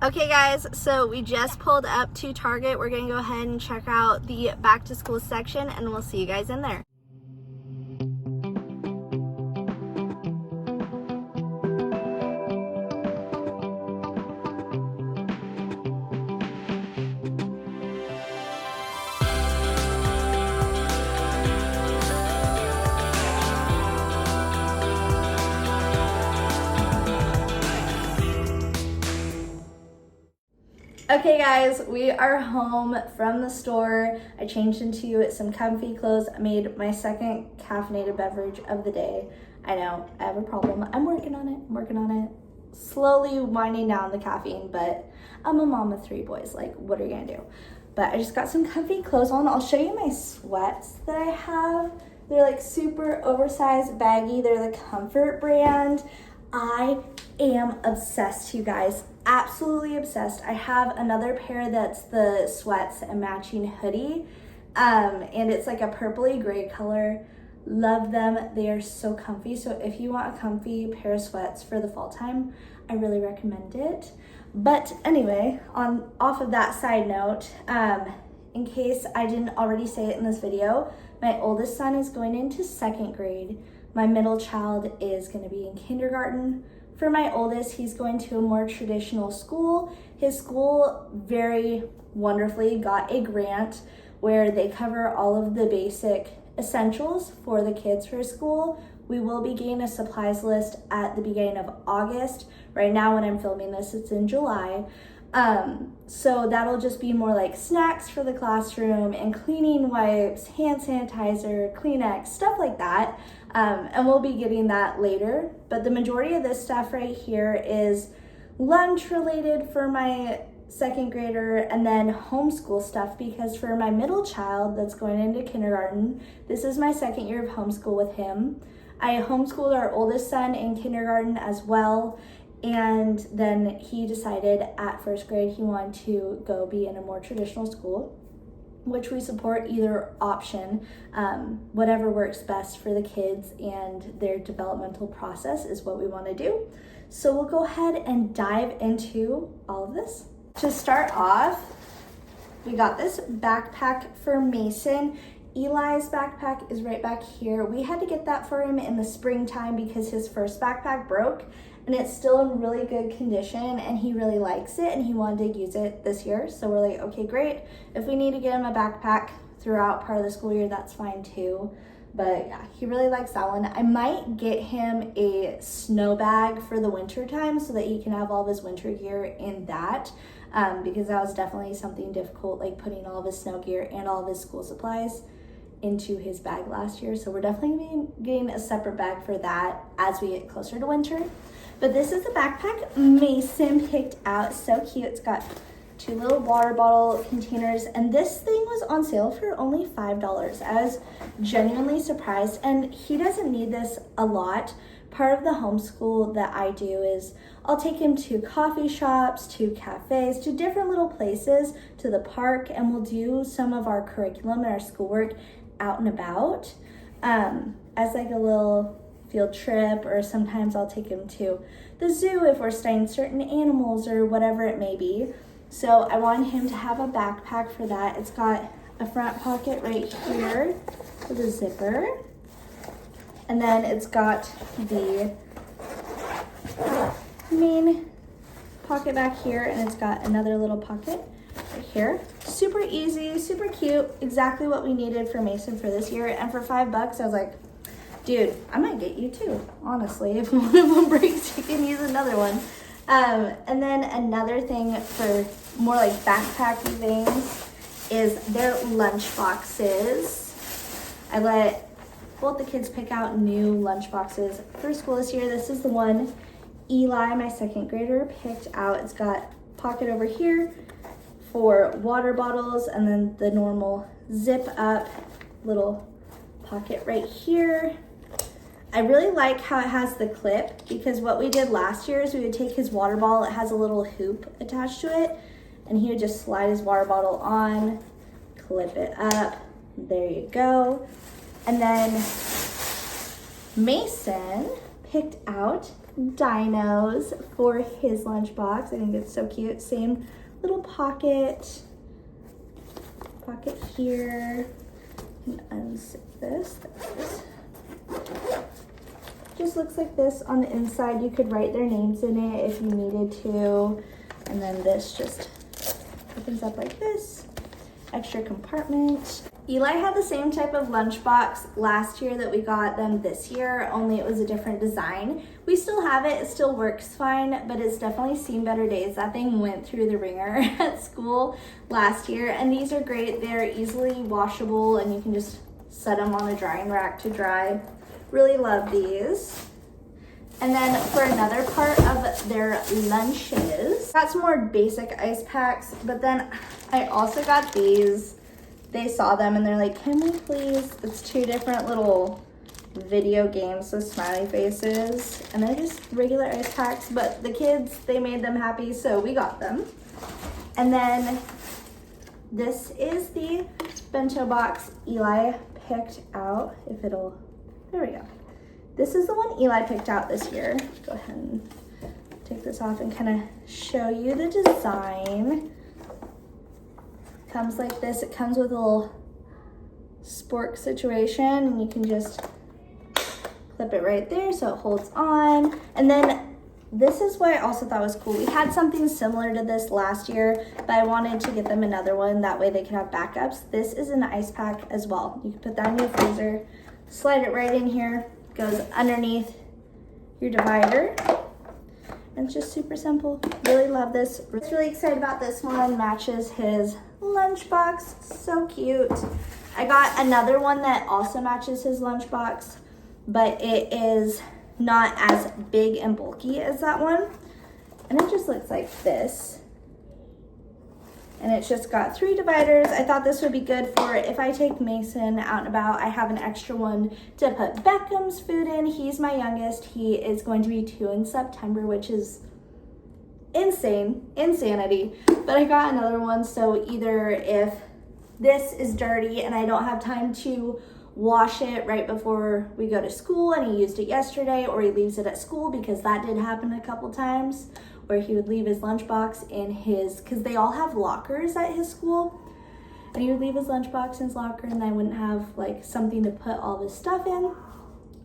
Okay guys, so we just pulled up to Target. We're gonna go ahead and check out the back to school section and we'll see you guys in there. Okay guys, we are home from the store. I changed into some comfy clothes. I made my second caffeinated beverage of the day. I know, I have a problem. I'm working on it. Slowly winding down the caffeine, but I'm a mom of 3 boys. Like, what are you gonna do? But I just got some comfy clothes on. I'll show you my sweats that I have. They're like super oversized, baggy. They're the Comfort brand. I am obsessed, you guys. Absolutely obsessed. I have another pair that's the sweats and matching hoodie, and it's like a purpley gray color. Love them. They are so comfy. So if you want a comfy pair of sweats for the fall time, I really recommend it. But anyway, off of that side note, in case I didn't already say it in this video, my oldest son is going into 2nd grade. My middle child is going to be in kindergarten. For my oldest, he's going to a more traditional school. His school very wonderfully got a grant where they cover all of the basic essentials for the kids for school. We will be getting a supplies list at the beginning of August. Right now when I'm filming this, it's in July. So that'll just be more like snacks for the classroom and cleaning wipes, hand sanitizer, Kleenex, stuff like that. And we'll be getting that later. But the majority of this stuff right here is lunch related for my 2nd grader, and then homeschool stuff, because for my middle child that's going into kindergarten, this is my 2nd year of homeschool with him. I homeschooled our oldest son in kindergarten as well. And then he decided at 1st grade he wanted to go be in a more traditional school, which we support either option. Whatever works best for the kids and their developmental process is what we want to do. So we'll go ahead and dive into all of this. To start off, we got this backpack for Mason. Eli's backpack is right back here. We had to get that for him in the springtime because his first backpack broke, and it's still in really good condition and he really likes it and he wanted to use it this year. So we're like, okay, great. If we need to get him a backpack throughout part of the school year, that's fine too. But yeah, he really likes that one. I might get him a snow bag for the winter time so that he can have all of his winter gear in that, because that was definitely something difficult, like putting all of his snow gear and all of his school supplies into his bag last year. So we're definitely getting a separate bag for that as we get closer to winter. But this is a backpack Mason picked out. So cute. It's got 2 little water bottle containers, and this thing was on sale for only $5. I was genuinely surprised, and he doesn't need this a lot. Part of the homeschool that I do is I'll take him to coffee shops, to cafes, to different little places, to the park, and we'll do some of our curriculum and our schoolwork out and about as like a little field trip, or sometimes I'll take him to the zoo if we're studying certain animals or whatever it may be. So I wanted him to have a backpack for that. It's got a front pocket right here with a zipper, and then it's got the main pocket back here, and it's got another little pocket right here. Super easy, super cute, exactly what we needed for Mason for this year. And for $5, I was like, dude, I might get you two, honestly. If one of them breaks, you can use another one. And then another thing for more like backpacky things is their lunch boxes. I let both the kids pick out new lunch boxes for school this year. This is the one Eli, my 2nd grader, picked out. It's got pocket over here for water bottles, and then the normal zip up little pocket right here. I really like how it has the clip, because what we did last year is we would take his water bottle, it has a little hoop attached to it, and he would just slide his water bottle on, clip it up, there you go. And then Mason picked out dinos for his lunchbox. I think it's so cute. Same little pocket here. You can unzip this. Just looks like this on the inside. You could write their names in it if you needed to. And then this just opens up like this. Extra compartment. Eli had the same type of lunchbox last year that we got them this year, only it was a different design. We still have it still works fine, but it's definitely seen better days. That thing went through the ringer at school last year, and these are great. They're easily washable, and you can just set them on a drying rack to dry. Really love these. And then for another part of their lunches, got some more basic ice packs, but then I also got these. They saw them and they're like, can we please? It's two different little video games with smiley faces, and they're just regular ice packs, but the kids, they made them happy, so we got them. And then this is the bento box Eli picked out. There we go. This is the one Eli picked out this year. Go ahead and take this off and kind of show you the design. Comes like this. It comes with a little spork situation, and you can just clip it right there so it holds on. And then this is what I also thought was cool. We had something similar to this last year, but I wanted to get them another one. That way they can have backups. This is an ice pack as well. You can put that in your freezer, slide it right in here, goes underneath your divider. And it's just super simple. Really love this. I was really excited about this one. Matches his lunchbox. So cute. I got another one that also matches his lunchbox, but it is not as big and bulky as that one. And it just looks like this. And it's just got 3 dividers. I thought this would be good for if I take Mason out and about. I have an extra one to put Beckham's food in. He's my youngest. He is going to be 2 in September, which is insanity. But I got another one, so either if this is dirty and I don't have time to wash it right before we go to school and he used it yesterday, or he leaves it at school, because that did happen a couple times, where he would leave his lunchbox in his, because they all have lockers at his school, and he would leave his lunchbox in his locker, and I wouldn't have like something to put all this stuff in.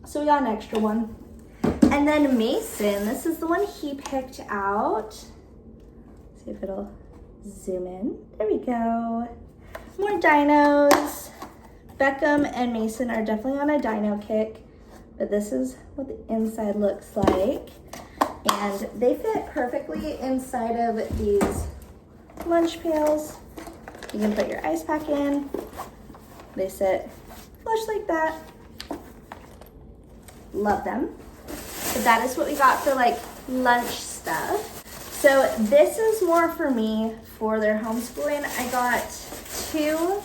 So we got an extra one. And then Mason, this is the one he picked out. See if it'll zoom in. There we go. More dinos. Beckham and Mason are definitely on a dino kick, but this is what the inside looks like. And they fit perfectly inside of these lunch pails. You can put your ice pack in. They sit flush like that. Love them. But that is what we got for like lunch stuff. So this is more for me for their homeschooling. I got 2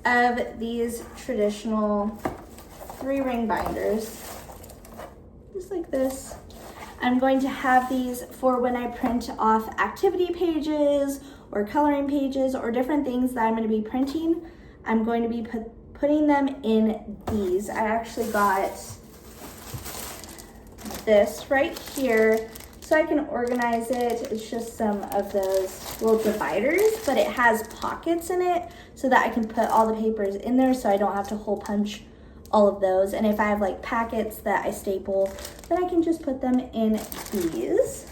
of these traditional 3-ring binders, just like this. I'm going to have these for when I print off activity pages or coloring pages or different things that I'm going to be printing. I'm going to be putting them in these. I actually got this right here so I can organize it. It's just some of those little dividers, but it has pockets in it so that I can put all the papers in there so I don't have to hole punch all of those. And if I have like packets that I staple, then I can just put them in these.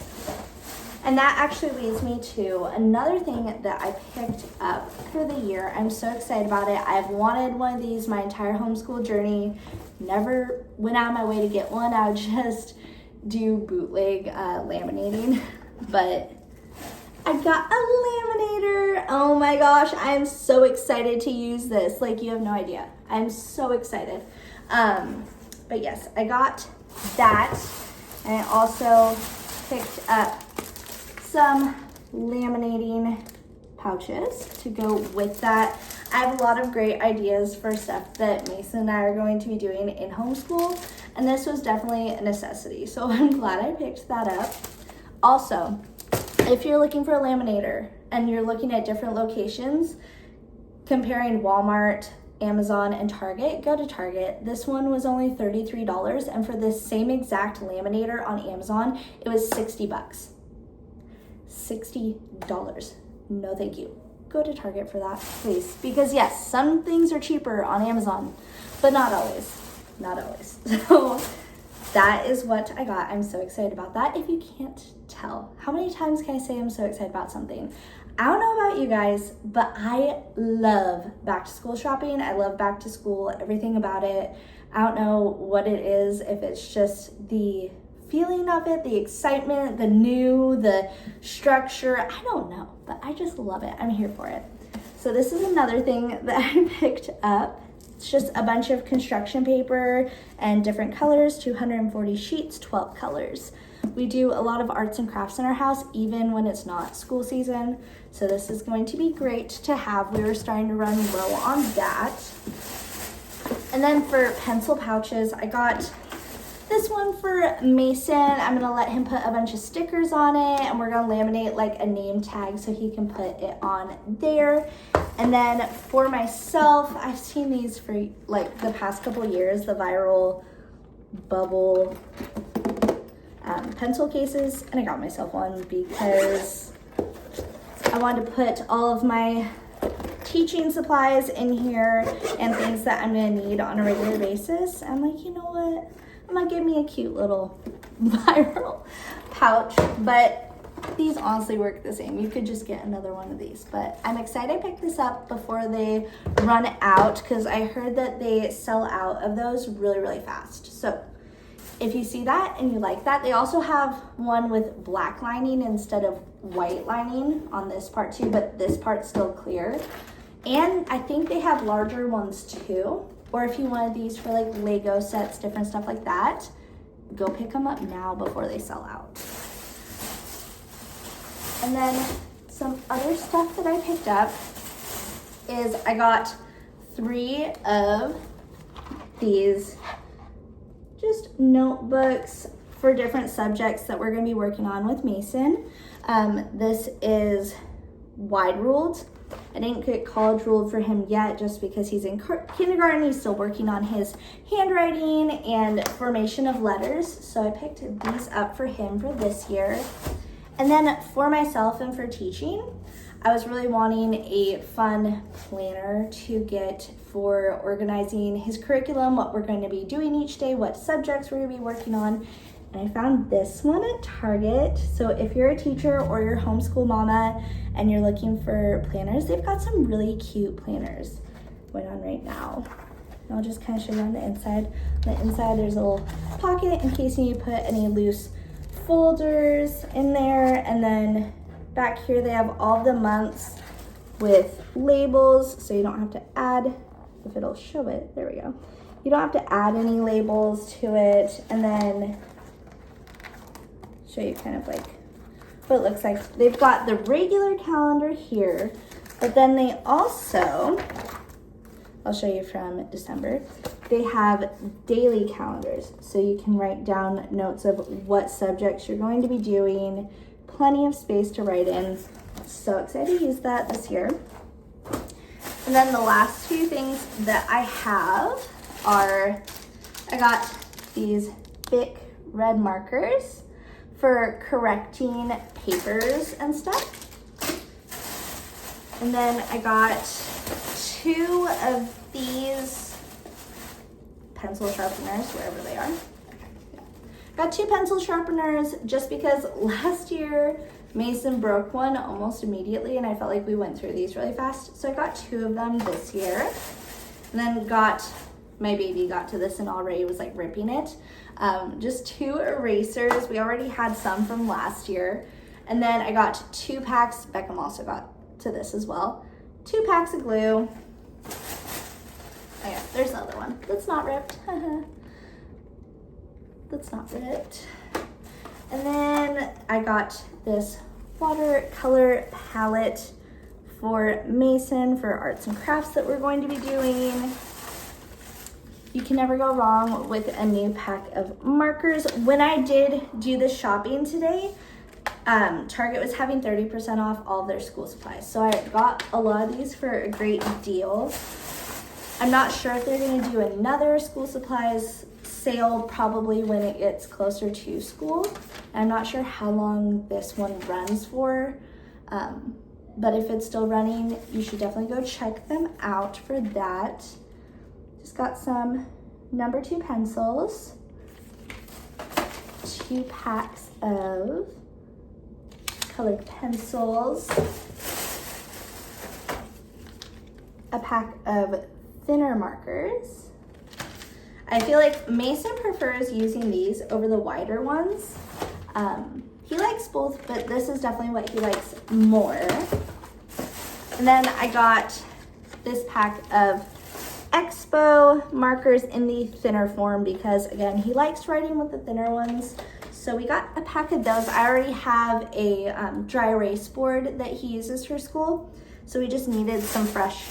And that actually leads me to another thing that I picked up for the year. I'm so excited about it. I've wanted one of these my entire homeschool journey. Never went out of my way to get one. I would just do bootleg laminating, but I got a laminator. Oh my gosh, I'm so excited to use this. Like, you have no idea. I'm so excited. But yes, I got that. And I also picked up some laminating pouches to go with that. I have a lot of great ideas for stuff that Mason and I are going to be doing in homeschool, and this was definitely a necessity. So I'm glad I picked that up. Also, if you're looking for a laminator and you're looking at different locations, comparing Walmart, Amazon and Target, go to Target. This one was only $33, and for this same exact laminator on Amazon, it was 60 bucks. $60. No thank you. Go to Target for that, please. Because yes, some things are cheaper on Amazon, but not always. Not always. So that is what I got. I'm so excited about that. If you can't tell, how many times can I say I'm so excited about something? I don't know about you guys, but I love back to school shopping. I love back to school, everything about it. I don't know what it is, if it's just the feeling of it, the excitement, the new, the structure. I don't know, but I just love it. I'm here for it. So this is another thing that I picked up. It's just a bunch of construction paper and different colors, 240 sheets, 12 colors. We do a lot of arts and crafts in our house, even when it's not school season. So this is going to be great to have. We were starting to run low on that. And then for pencil pouches, I got this one for Mason. I'm gonna let him put a bunch of stickers on it, and we're gonna laminate like a name tag so he can put it on there. And then for myself, I've seen these for like the past couple years, the viral bubble pencil cases, and I got myself one because I wanted to put all of my teaching supplies in here and things that I'm gonna need on a regular basis. I'm like, you know what? I'm gonna give me a cute little viral pouch, but these honestly work the same. You could just get another one of these, but I'm excited I picked this up before they run out because I heard that they sell out of those really, really fast. So if you see that and you like that, they also have one with black lining instead of white lining on this part too, but this part's still clear. And I think they have larger ones too. Or if you wanted these for like Lego sets, different stuff like that, go pick them up now before they sell out. And then some other stuff that I picked up is I got 3 of these just notebooks for different subjects that we're gonna be working on with Mason. This is wide ruled. I didn't get college ruled for him yet just because he's in kindergarten. He's still working on his handwriting and formation of letters. So I picked these up for him for this year. And then for myself and for teaching, I was really wanting a fun planner to get for organizing his curriculum, what we're going to be doing each day, what subjects we're going to be working on. And I found this one at Target. So if you're a teacher or you're a homeschool mama and you're looking for planners, they've got some really cute planners going on right now. And I'll just kind of show you on the inside. On the inside, there's a little pocket in case you need to put any loose folders in there. And then back here, they have all the months with labels, so you don't have to add, if it'll show it, there we go. You don't have to add any labels to it. And then show you kind of like what it looks like. They've got the regular calendar here, but then they also, I'll show you from December, they have daily calendars. So you can write down notes of what subjects you're going to be doing, plenty of space to write in. So excited to use that this year. And then the last 2 things that I have are, I got these Bic red markers for correcting papers and stuff. And then I got 2 of these pencil sharpeners, wherever they are. Yeah. Got 2 pencil sharpeners just because last year Mason broke one almost immediately and I felt like we went through these really fast. So I got 2 of them this year. And then my baby got to this and already was like ripping it. Just 2 erasers. We already had some from last year. And then I got 2 packs, Beckham also got to this as well. 2 packs of glue. Oh yeah, there's the other one. That's not ripped. That's not ripped. And then I got this watercolor palette for Mason for arts and crafts that we're going to be doing. You can never go wrong with a new pack of markers. When I did do the shopping today, Target was having 30% off all of their school supplies. So I got a lot of these for a great deal. I'm not sure if they're going to do another school supplies sale probably when it gets closer to school. I'm not sure how long this one runs for, but if it's still running, you should definitely go check them out for that. Just got some number 2 pencils, 2 packs of colored pencils, a pack of thinner markers. I feel like Mason prefers using these over the wider ones. He likes both, but this is definitely what he likes more. And then I got this pack of Expo markers in the thinner form because, again, he likes writing with the thinner ones. So we got a pack of those. I already have a dry erase board that he uses for school, so we just needed some fresh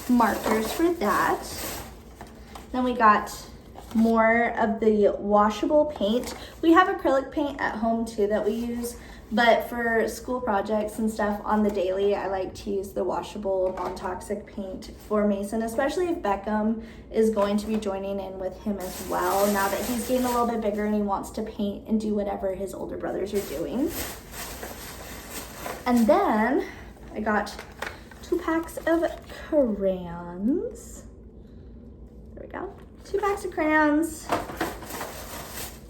markers for that. Then we got more of the washable paint. We have acrylic paint at home too that we use, but for school projects and stuff on the daily, I like to use the washable non-toxic paint for Mason, especially if Beckham is going to be joining in with him as well, now that he's getting a little bit bigger and he wants to paint and do whatever his older brothers are doing. And then I got 2 packs of crayons. There we go. 2 packs of crayons,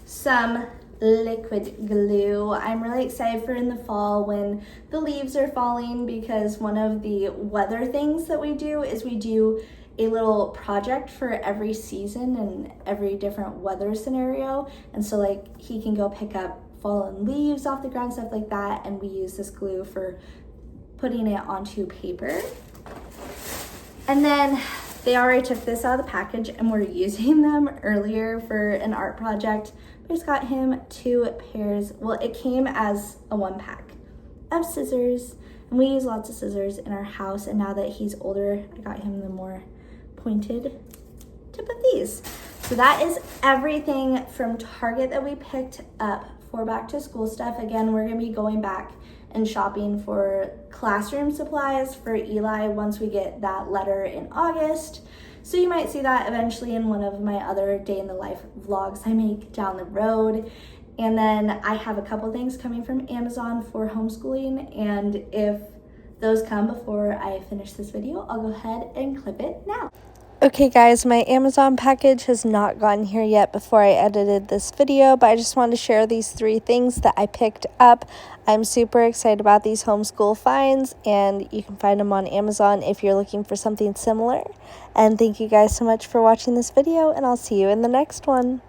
some liquid glue. I'm really excited for in the fall when the leaves are falling, because one of the weather things that we do is we do a little project for every season and every different weather scenario. And so like he can go pick up fallen leaves off the ground, stuff like that, and we use this glue for putting it onto paper. And then they already took this out of the package and we're using them earlier for an art project. I just got him 2 pairs. Well, it came as a 1 pack of scissors, and we use lots of scissors in our house. And now that he's older, I got him the more pointed tip of these. So that is everything from Target that we picked up for back to school stuff. Again, we're gonna be going back and shopping for classroom supplies for Eli once we get that letter in August. So you might see that eventually in one of my other day in the life vlogs I make down the road. And then I have a couple things coming from Amazon for homeschooling, and if those come before I finish this video, I'll go ahead and clip it now. Okay guys, my Amazon package has not gotten here yet before I edited this video, but I just wanted to share these 3 things that I picked up. I'm super excited about these homeschool finds, and you can find them on Amazon if you're looking for something similar. And thank you guys so much for watching this video, and I'll see you in the next one.